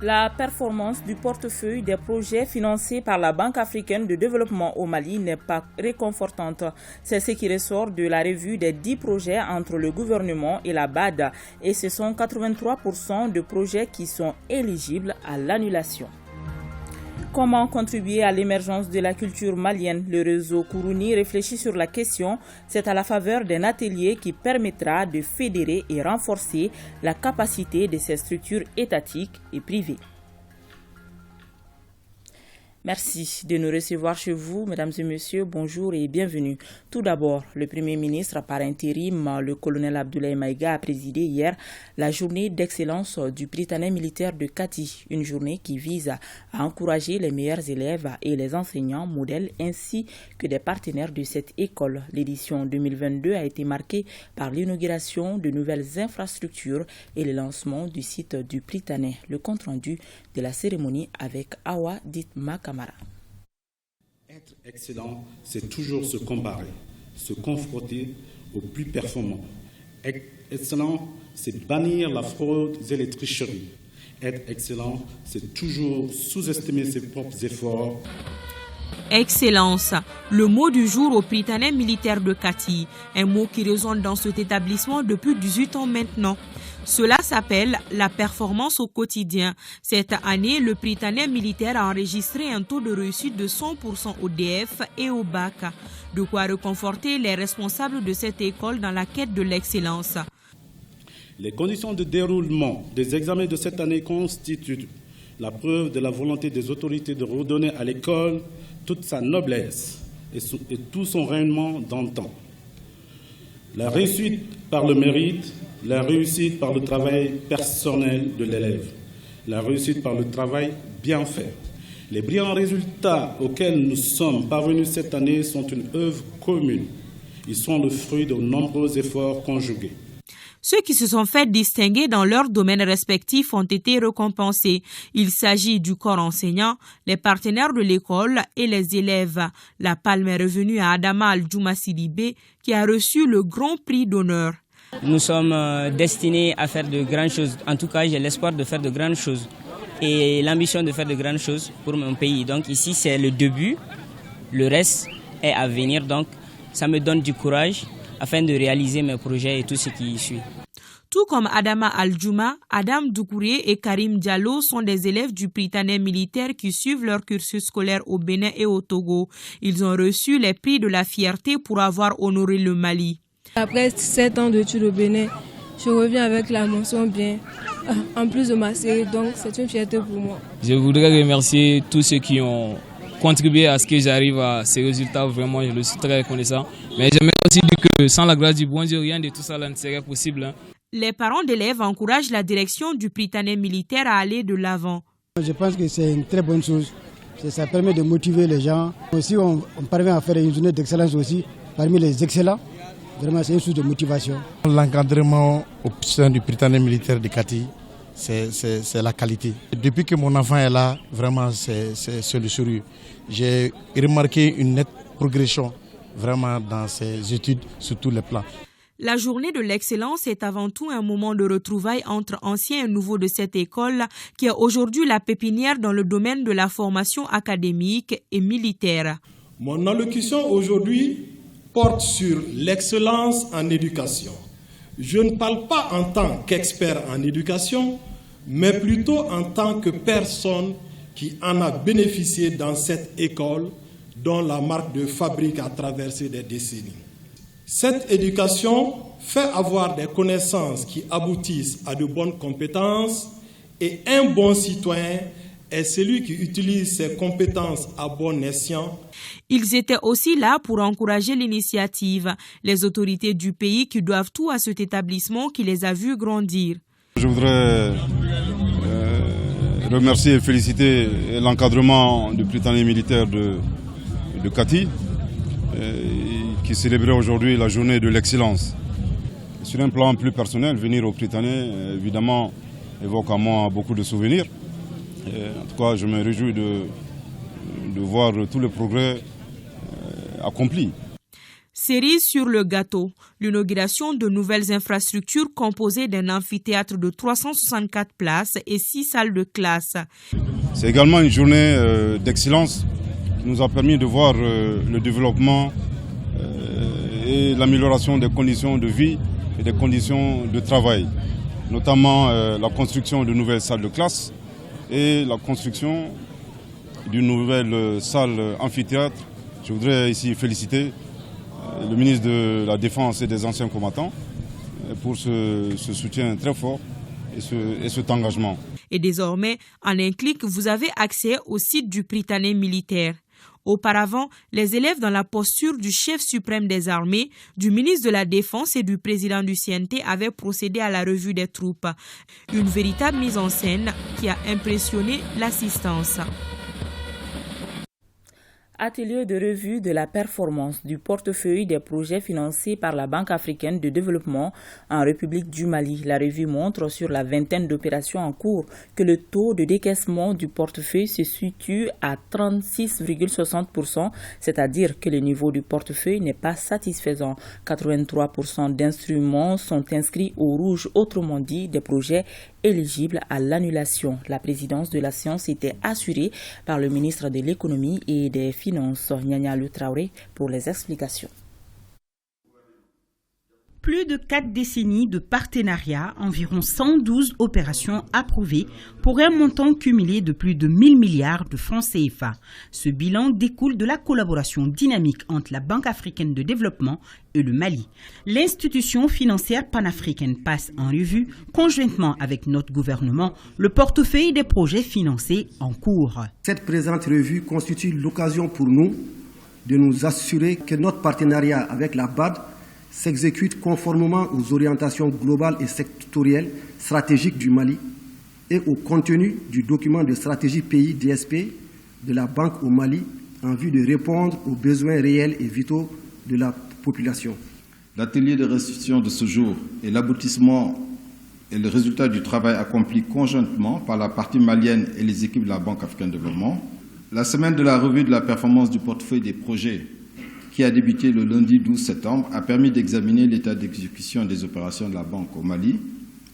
La performance du portefeuille des projets financés par la Banque africaine de développement au Mali n'est pas réconfortante. C'est ce qui ressort de la revue des 10 projets entre le gouvernement et la BAD et ce sont 83% de projets qui sont éligibles à l'annulation. Comment contribuer à l'émergence de la culture malienne? Le réseau Kourouni réfléchit sur la question. C'est à la faveur d'un atelier qui permettra de fédérer et renforcer la capacité de ces structures étatiques et privées. Merci de nous recevoir chez vous, mesdames et messieurs. Bonjour et bienvenue. Tout d'abord, le Premier ministre par intérim, le colonel Abdoulaye Maïga, a présidé hier la journée d'excellence du Prytanée militaire de Kati, une journée qui vise à encourager les meilleurs élèves et les enseignants modèles ainsi que des partenaires de cette école. L'édition 2022 a été marquée par l'inauguration de nouvelles infrastructures et le lancement du site du Prytanée. Le compte-rendu de la cérémonie avec Awa Ditma Kamara. Être excellent, c'est toujours se comparer, se confronter aux plus performants. Être excellent, c'est bannir la fraude et les tricheries. Être excellent, c'est toujours sous-estimer ses propres efforts. Excellence, le mot du jour au Prytanée militaire de Kati, un mot qui résonne dans cet établissement depuis 18 ans maintenant. Cela s'appelle la performance au quotidien. Cette année, le Prytanée militaire a enregistré un taux de réussite de 100% au DF et au bac. De quoi réconforter les responsables de cette école dans la quête de l'excellence. Les conditions de déroulement des examens de cette année constituent la preuve de la volonté des autorités de redonner à l'école toute sa noblesse et tout son rayonnement dans le temps. La réussite par le mérite, la réussite par le travail personnel de l'élève, la réussite par le travail bien fait. Les brillants résultats auxquels nous sommes parvenus cette année sont une œuvre commune. Ils sont le fruit de nombreux efforts conjugués. Ceux qui se sont fait distinguer dans leurs domaines respectifs ont été récompensés. Il s'agit du corps enseignant, les partenaires de l'école et les élèves. La palme est revenue à Adama Al-Djouma Sidibé qui a reçu le grand prix d'honneur. Nous sommes destinés à faire de grandes choses. En tout cas, j'ai l'espoir de faire de grandes choses et l'ambition de faire de grandes choses pour mon pays. Donc ici, c'est le début. Le reste est à venir. Donc ça me donne du courage afin de réaliser mes projets et tout ce qui y suit. Tout comme Adama Al-Djouma, Adam Doucouré et Karim Diallo sont des élèves du Prytanée militaire qui suivent leur cursus scolaire au Bénin et au Togo. Ils ont reçu les prix de la fierté pour avoir honoré le Mali. Après 7 ans d'études au Bénin, je reviens avec la mention bien, en plus de ma série, donc c'est une fierté pour moi. Je voudrais remercier tous ceux qui ont contribué à ce que j'arrive à ces résultats. Vraiment, je le suis très reconnaissant. Mais j'aimerais aussi dire que sans la grâce du bon Dieu, rien de tout ça là ne serait possible. Les parents d'élèves encouragent la direction du Prytanée militaire à aller de l'avant. Je pense que c'est une très bonne chose. Ça permet de motiver les gens. Aussi, on parvient à faire une journée d'excellence aussi parmi les excellents. Vraiment, c'est une source de motivation. L'encadrement au sein du Prytanée militaire de Kati, c'est la qualité. Depuis que mon enfant est là, vraiment, c'est le sérieux. J'ai remarqué une nette progression vraiment dans ses études sur tous les plans. La journée de l'excellence est avant tout un moment de retrouvailles entre anciens et nouveaux de cette école qui est aujourd'hui la pépinière dans le domaine de la formation académique et militaire. Mon allocution aujourd'hui porte sur l'excellence en éducation. Je ne parle pas en tant qu'expert en éducation, mais plutôt en tant que personne qui en a bénéficié dans cette école dont la marque de fabrique a traversé des décennies. Cette éducation fait avoir des connaissances qui aboutissent à de bonnes compétences et un bon citoyen est celui qui utilise ses compétences à bon escient. Ils étaient aussi là pour encourager l'initiative, les autorités du pays qui doivent tout à cet établissement qui les a vus grandir. Je voudrais remercier et féliciter l'encadrement du Prytanée militaire de Kati qui célébrait aujourd'hui la journée de l'excellence. Sur un plan plus personnel, venir au Prytanée, évidemment, évoque à moi beaucoup de souvenirs. En tout cas, je me réjouis de voir tous les progrès accomplis. Cerise sur le gâteau, l'inauguration de nouvelles infrastructures composées d'un amphithéâtre de 364 places et 6 salles de classe. C'est également une journée d'excellence qui nous a permis de voir le développement et l'amélioration des conditions de vie et des conditions de travail, notamment la construction de nouvelles salles de classe et la construction d'une nouvelle salle amphithéâtre. Je voudrais ici féliciter le ministre de la Défense et des anciens combattants pour ce soutien très fort et cet engagement. Et désormais, en un clic, vous avez accès au site du Prytanée militaire. Auparavant, les élèves dans la posture du chef suprême des armées, du ministre de la Défense et du président du CNT avaient procédé à la revue des troupes. Une véritable mise en scène qui a impressionné l'assistance. Atelier de revue de la performance du portefeuille des projets financés par la Banque africaine de développement en République du Mali. La revue montre sur la vingtaine d'opérations en cours que le taux de décaissement du portefeuille se situe à 36,60%, c'est-à-dire que le niveau du portefeuille n'est pas satisfaisant. 83% d'instruments sont inscrits au rouge, autrement dit des projets éligibles à l'annulation. La présidence de la séance était assurée par le ministre de l'Économie et des Finances, Nyanya Le Traoré, pour les explications. Plus de 4 décennies de partenariat, environ 112 opérations approuvées pour un montant cumulé de plus de 1000 milliards de francs CFA. Ce bilan découle de la collaboration dynamique entre la Banque africaine de développement et le Mali. L'institution financière panafricaine passe en revue, conjointement avec notre gouvernement, le portefeuille des projets financés en cours. Cette présente revue constitue l'occasion pour nous de nous assurer que notre partenariat avec la BAD s'exécute conformément aux orientations globales et sectorielles stratégiques du Mali et au contenu du document de stratégie pays DSP de la Banque au Mali en vue de répondre aux besoins réels et vitaux de la population. L'atelier de restitution de ce jour est l'aboutissement et le résultat du travail accompli conjointement par la partie malienne et les équipes de la Banque africaine de développement. La semaine de la revue de la performance du portefeuille des projets qui a débuté le lundi 12 septembre, a permis d'examiner l'état d'exécution des opérations de la Banque au Mali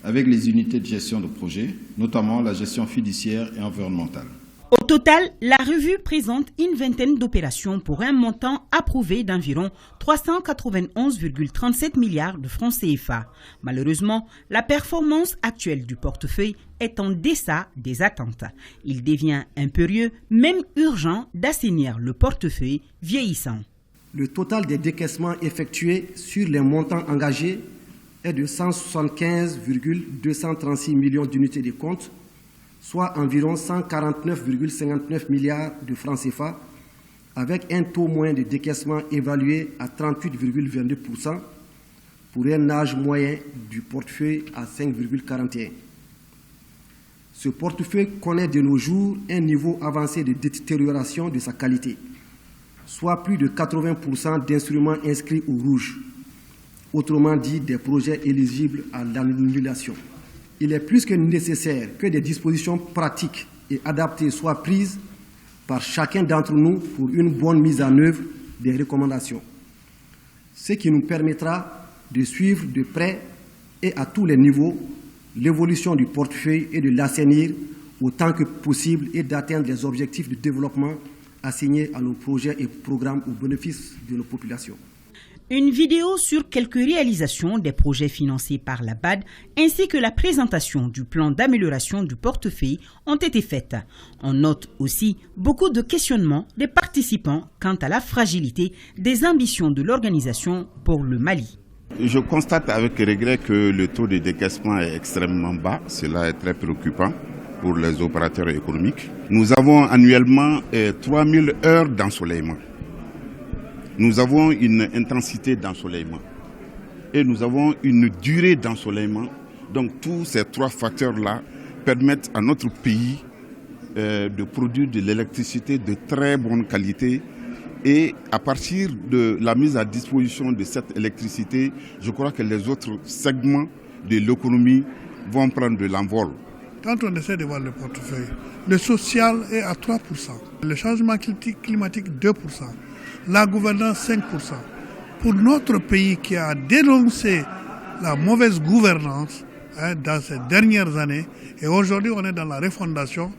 avec les unités de gestion de projet, notamment la gestion fiduciaire et environnementale. Au total, la revue présente une vingtaine d'opérations pour un montant approuvé d'environ 391,37 milliards de francs CFA. Malheureusement, la performance actuelle du portefeuille est en deçà des attentes. Il devient impérieux, même urgent, d'assainir le portefeuille vieillissant. Le total des décaissements effectués sur les montants engagés est de 175,236 millions d'unités de compte, soit environ 149,59 milliards de francs CFA, avec un taux moyen de décaissement évalué à 38,22% pour un âge moyen du portefeuille à 5,41. Ce portefeuille connaît de nos jours un niveau avancé de détérioration de sa qualité, soit plus de 80% d'instruments inscrits au rouge, autrement dit des projets éligibles à l'annulation. Il est plus que nécessaire que des dispositions pratiques et adaptées soient prises par chacun d'entre nous pour une bonne mise en œuvre des recommandations, ce qui nous permettra de suivre de près et à tous les niveaux l'évolution du portefeuille et de l'assainir autant que possible et d'atteindre les objectifs de développement assignés à nos projets et programmes au bénéfice de nos populations. Une vidéo sur quelques réalisations des projets financés par la BAD ainsi que la présentation du plan d'amélioration du portefeuille ont été faites. On note aussi beaucoup de questionnements des participants quant à la fragilité des ambitions de l'organisation pour le Mali. Je constate avec regret que le taux de décaissement est extrêmement bas. Cela est très préoccupant pour les opérateurs économiques. Nous avons annuellement 3000 heures d'ensoleillement. Nous avons une intensité d'ensoleillement et nous avons une durée d'ensoleillement. Donc tous ces trois facteurs-là permettent à notre pays de produire de l'électricité de très bonne qualité. Et à partir de la mise à disposition de cette électricité, je crois que les autres segments de l'économie vont prendre de l'envol. Quand on essaie de voir le portefeuille, le social est à 3%, le changement climatique 2%, la gouvernance 5%, pour notre pays qui a dénoncé la mauvaise gouvernance dans ces dernières années, et aujourd'hui on est dans la refondation,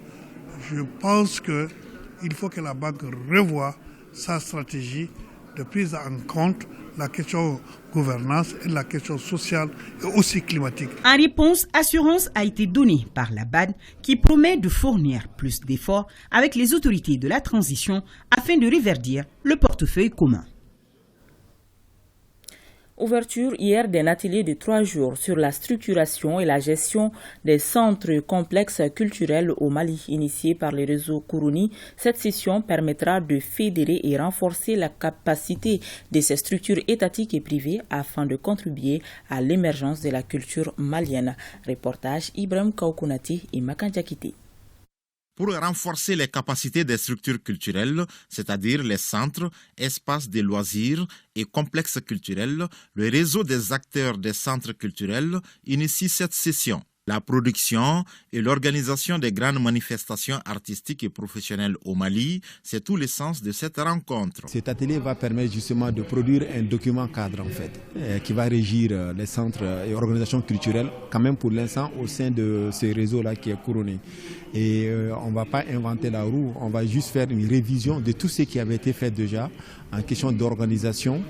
je pense qu'il faut que la banque revoie sa stratégie de prise en compte la question gouvernance et la question sociale et aussi climatique. En réponse, assurance a été donnée par la BAD qui promet de fournir plus d'efforts avec les autorités de la transition afin de reverdir le portefeuille commun. Ouverture hier d'un atelier de 3 jours sur la structuration et la gestion des centres complexes culturels au Mali, initié par le réseau Kourouni. Cette session permettra de fédérer et renforcer la capacité de ces structures étatiques et privées afin de contribuer à l'émergence de la culture malienne. Reportage Ibrahim Kaoukounati et Makan Diakité. Pour renforcer les capacités des structures culturelles, c'est-à-dire les centres, espaces de loisirs et complexes culturels, le réseau des acteurs des centres culturels initie cette session. La production et l'organisation des grandes manifestations artistiques et professionnelles au Mali, c'est tout le sens de cette rencontre. Cet atelier va permettre justement de produire un document cadre en fait, qui va régir les centres et organisations culturelles, quand même pour l'instant au sein de ce réseau-là qui est couronné. Et on ne va pas inventer la roue, on va juste faire une révision de tout ce qui avait été fait déjà en question d'organisation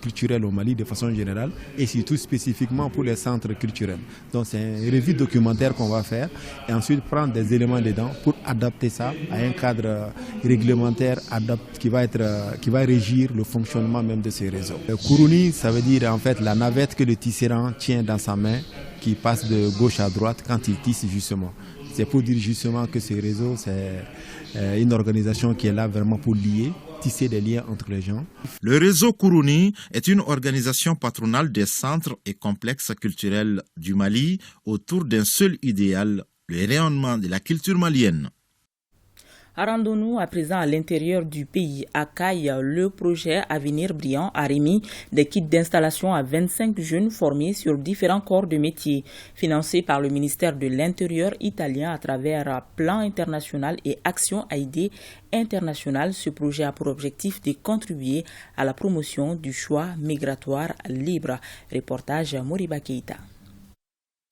culturelle au Mali de façon générale et surtout spécifiquement pour les centres culturels. Donc c'est une revue documentaire qu'on va faire et ensuite prendre des éléments dedans pour adapter ça à un cadre réglementaire qui va régir le fonctionnement même de ces réseaux. Le Kourouni, ça veut dire en fait la navette que le tisserand tient dans sa main qui passe de gauche à droite quand il tisse justement. C'est pour dire justement que ces réseaux, c'est une organisation qui est là vraiment pour lier, tisser des liens entre les gens. Le réseau Kourouni est une organisation patronale des centres et complexes culturels du Mali autour d'un seul idéal, le rayonnement de la culture malienne. Rendons-nous à présent à l'intérieur du pays. À Caille, le projet Avenir Brillant a remis des kits d'installation à 25 jeunes formés sur différents corps de métier. Financé par le ministère de l'Intérieur italien à travers Plan International et Action Aidée Internationale, ce projet a pour objectif de contribuer à la promotion du choix migratoire libre. Reportage Moriba Keita.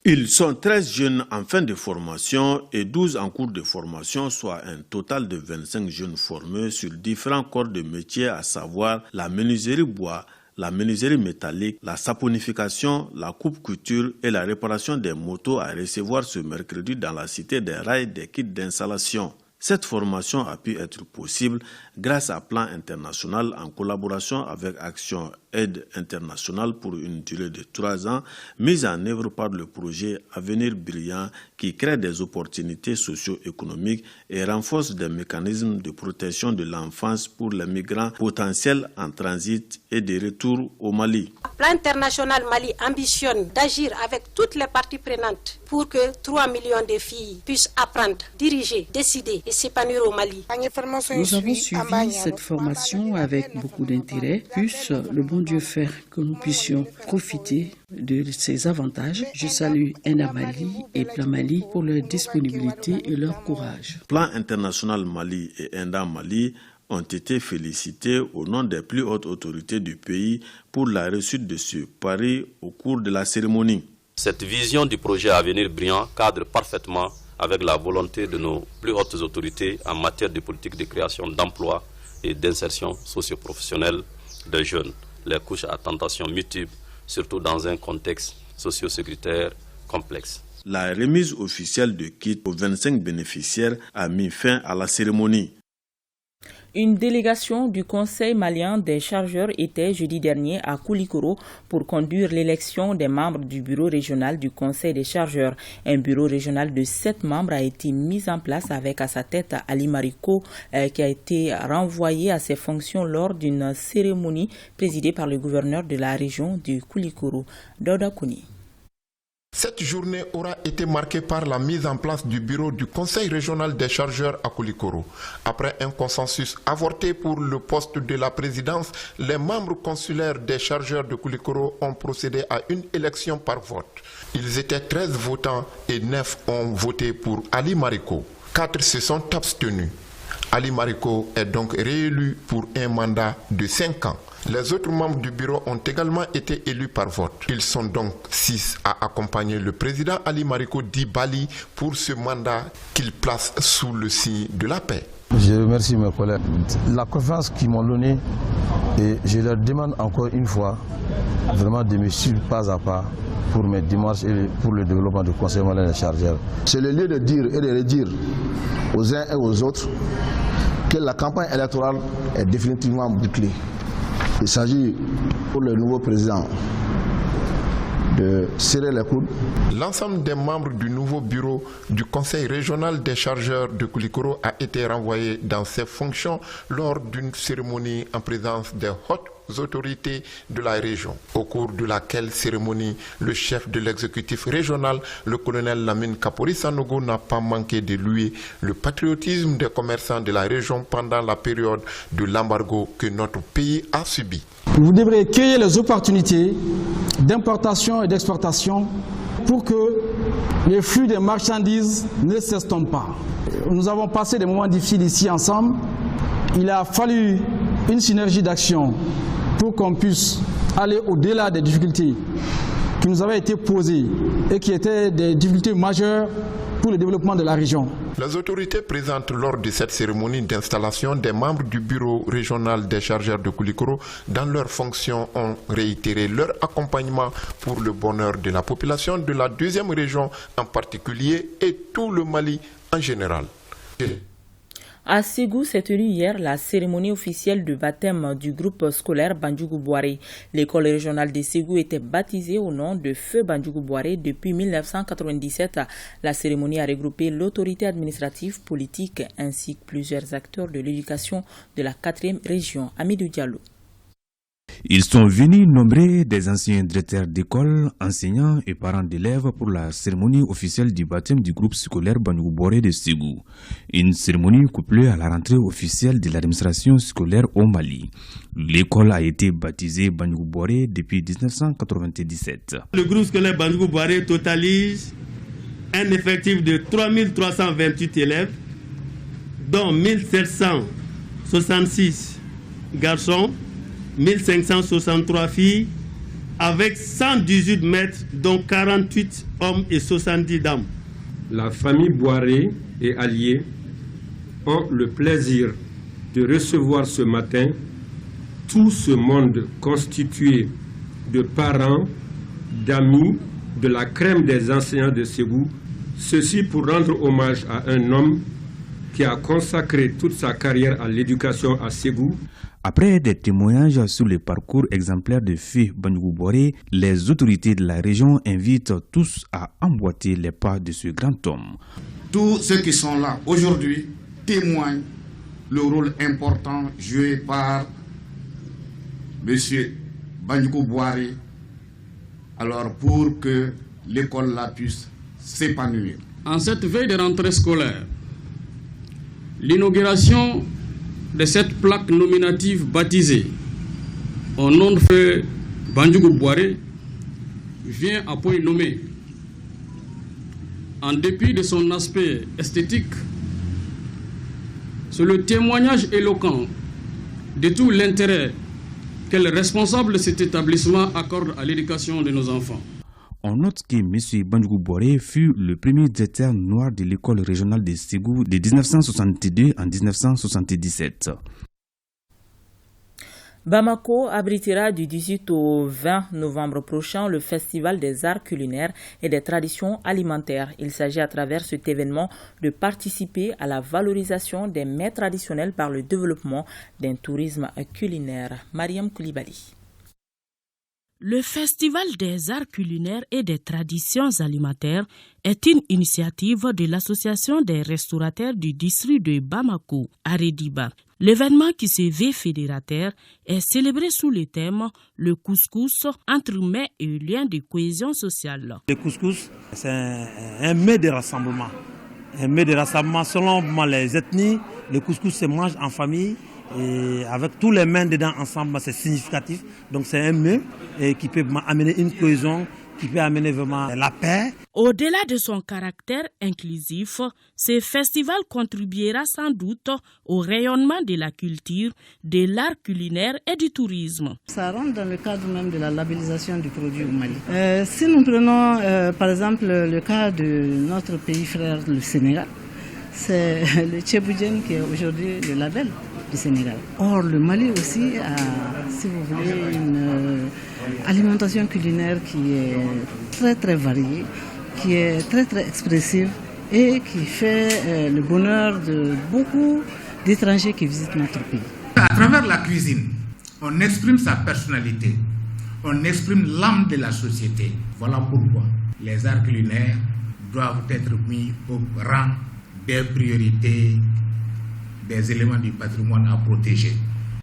Ils sont 13 jeunes en fin de formation et 12 en cours de formation, soit un total de 25 jeunes formés sur différents corps de métier, à savoir la menuiserie bois, la menuiserie métallique, la saponification, la coupe-couture et la réparation des motos à recevoir ce mercredi dans la cité des rails des kits d'installation. Cette formation a pu être possible grâce à Plan International en collaboration avec Action Aide Internationale pour une durée de 3 ans, mise en œuvre par le projet Avenir Brillant qui crée des opportunités socio-économiques et renforce des mécanismes de protection de l'enfance pour les migrants potentiels en transit et de retour au Mali. Plan International Mali ambitionne d'agir avec toutes les parties prenantes pour que 3 millions de filles puissent apprendre, diriger, décider et s'épanouir au Mali. Nous avons suivi cette formation avec beaucoup d'intérêt. Puisse le bon Dieu faire que nous puissions profiter de ces avantages. Je salue Enda Mali et Plan Mali pour leur disponibilité et leur courage. Plan International Mali et Enda Mali ont été félicités au nom des plus hautes autorités du pays pour la réussite de ce pari au cours de la cérémonie. Cette vision du projet Avenir Brillant cadre parfaitement avec la volonté de nos plus hautes autorités en matière de politique de création d'emplois et d'insertion socio-professionnelle des jeunes, les couches à tentation multiples, surtout dans un contexte socio-sécuritaire complexe. La remise officielle de kits aux 25 bénéficiaires a mis fin à la cérémonie. Une délégation du Conseil malien des chargeurs était jeudi dernier à Koulikoro pour conduire l'élection des membres du bureau régional du Conseil des chargeurs. Un bureau régional de 7 membres a été mis en place avec à sa tête Ali Mariko qui a été renvoyé à ses fonctions lors d'une cérémonie présidée par le gouverneur de la région du Koulikoro, Dauda Kouni. Cette journée aura été marquée par la mise en place du bureau du Conseil régional des chargeurs à Koulikoro. Après un consensus avorté pour le poste de la présidence, les membres consulaires des chargeurs de Koulikoro ont procédé à une élection par vote. Ils étaient 13 votants et 9 ont voté pour Ali Mariko. 4 se sont abstenus. Ali Mariko est donc réélu pour un mandat de 5 ans. Les autres membres du bureau ont également été élus par vote. Ils sont donc 6 à accompagner le président Ali Mariko Di Bali pour ce mandat qu'il place sous le signe de la paix. Je remercie mes collègues. La confiance qu'ils m'ont donnée et je leur demande encore une fois vraiment de me suivre pas à pas pour mes démarches et pour le développement du Conseil malien des chargeurs. C'est le lieu de dire et de redire aux uns et aux autres que la campagne électorale est définitivement bouclée. Il s'agit pour le nouveau président de serrer les coudes. L'ensemble des membres du nouveau bureau du Conseil régional des chargeurs de Koulikoro a été renvoyé dans ses fonctions lors d'une cérémonie en présence des hautes autorités de la région. Au cours de laquelle cérémonie, le chef de l'exécutif régional, le colonel Lamine Kapori Sanogo, n'a pas manqué de louer le patriotisme des commerçants de la région pendant la période de l'embargo que notre pays a subi. Vous devrez cueillir les opportunités d'importation et d'exportation pour que les flux de marchandises ne s'estompent pas. Nous avons passé des moments difficiles ici ensemble. Il a fallu une synergie d'action pour qu'on puisse aller au-delà des difficultés qui nous avaient été posées et qui étaient des difficultés majeures pour le développement de la région. Les autorités présentes lors de cette cérémonie d'installation des membres du bureau régional des chargeurs de Koulikoro dans leurs fonctions ont réitéré leur accompagnement pour le bonheur de la population de la deuxième région en particulier et tout le Mali en général. À Ségou s'est tenue hier la cérémonie officielle de baptême du groupe scolaire Bandjougou Boiré. L'école régionale de Ségou était baptisée au nom de Feu Bandjougou Boiré depuis 1997. La cérémonie a regroupé l'autorité administrative, politique ainsi que plusieurs acteurs de l'éducation de la 4e région. Amidou Diallo. Ils sont venus nombrer des anciens directeurs d'école, enseignants et parents d'élèves pour la cérémonie officielle du baptême du groupe scolaire Bandjougou Boiré de Ségou. Une cérémonie couplée à la rentrée officielle de l'administration scolaire au Mali. L'école a été baptisée Bandjougou Boiré depuis 1997. Le groupe scolaire Bandjougou Boiré totalise un effectif de 3328 élèves, dont 1766 garçons, 1563 filles, avec 118 maîtres, dont 48 hommes et 70 dames. La famille Boiré et alliés ont le plaisir de recevoir ce matin tout ce monde constitué de parents, d'amis, de la crème des enseignants de Ségou, ceci pour rendre hommage à un homme qui a consacré toute sa carrière à l'éducation à Ségou. Après des témoignages sur le parcours exemplaire de Feu Bandjougou Boiré, les autorités de la région invitent tous à emboîter les pas de ce grand homme. Tous ceux qui sont là aujourd'hui témoignent le rôle important joué par M. Bandjougou Boiré, alors pour que l'école là puisse s'épanouir. En cette veille de rentrée scolaire, l'inauguration de cette plaque nominative baptisée au nom de Feu Bandjougou Boiré vient à point nommé. En dépit de son aspect esthétique, c'est le témoignage éloquent de tout l'intérêt que le responsable de cet établissement accorde à l'éducation de nos enfants. On note que M. Bandjougou Boiré fut le premier directeur noir de l'école régionale de Ségou de 1962 en 1977. Bamako abritera du 18 au 20 novembre prochain le Festival des arts culinaires et des traditions alimentaires. Il s'agit à travers cet événement de participer à la valorisation des mets traditionnels par le développement d'un tourisme culinaire. Mariam Koulibaly. Le Festival des arts culinaires et des traditions alimentaires est une initiative de l'Association des restaurateurs du district de Bamako, à Rediba. L'événement qui se veut fédérateur est célébré sous le thème « Le couscous entre mets et liens de cohésion sociale ». Le couscous, c'est un mets de rassemblement. Un mets de rassemblement selon les ethnies. Le couscous se mange en famille. Et avec tous les mains dedans ensemble, c'est significatif. Donc c'est un mets qui peut amener une cohésion, qui peut amener vraiment la paix. Au-delà de son caractère inclusif, ce festival contribuera sans doute au rayonnement de la culture, de l'art culinaire et du tourisme. Ça rentre dans le cadre même de la labellisation du produit au Mali. Si nous prenons par exemple le cas de notre pays frère, le Sénégal, c'est le Tchéboudienne qui est aujourd'hui le label du Sénégal. Or, le Mali aussi a, si vous voulez, une alimentation culinaire qui est très très variée, qui est très très expressive et qui fait le bonheur de beaucoup d'étrangers qui visitent notre pays. À travers la cuisine, on exprime sa personnalité, on exprime l'âme de la société. Voilà pourquoi les arts culinaires doivent être mis au rang des priorités, des éléments du patrimoine à protéger.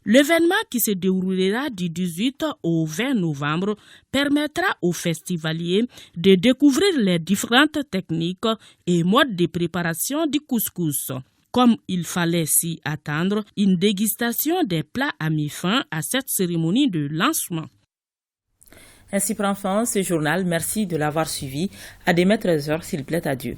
L'événement qui se déroulera du 18 au 20 novembre permettra aux festivaliers de découvrir les différentes techniques et modes de préparation du couscous. Comme il fallait s'y attendre, une dégustation des plats a mis fin à cette cérémonie de lancement. Ainsi prend fin ce journal. Merci de l'avoir suivi. À demain 13h, s'il plaît à Dieu.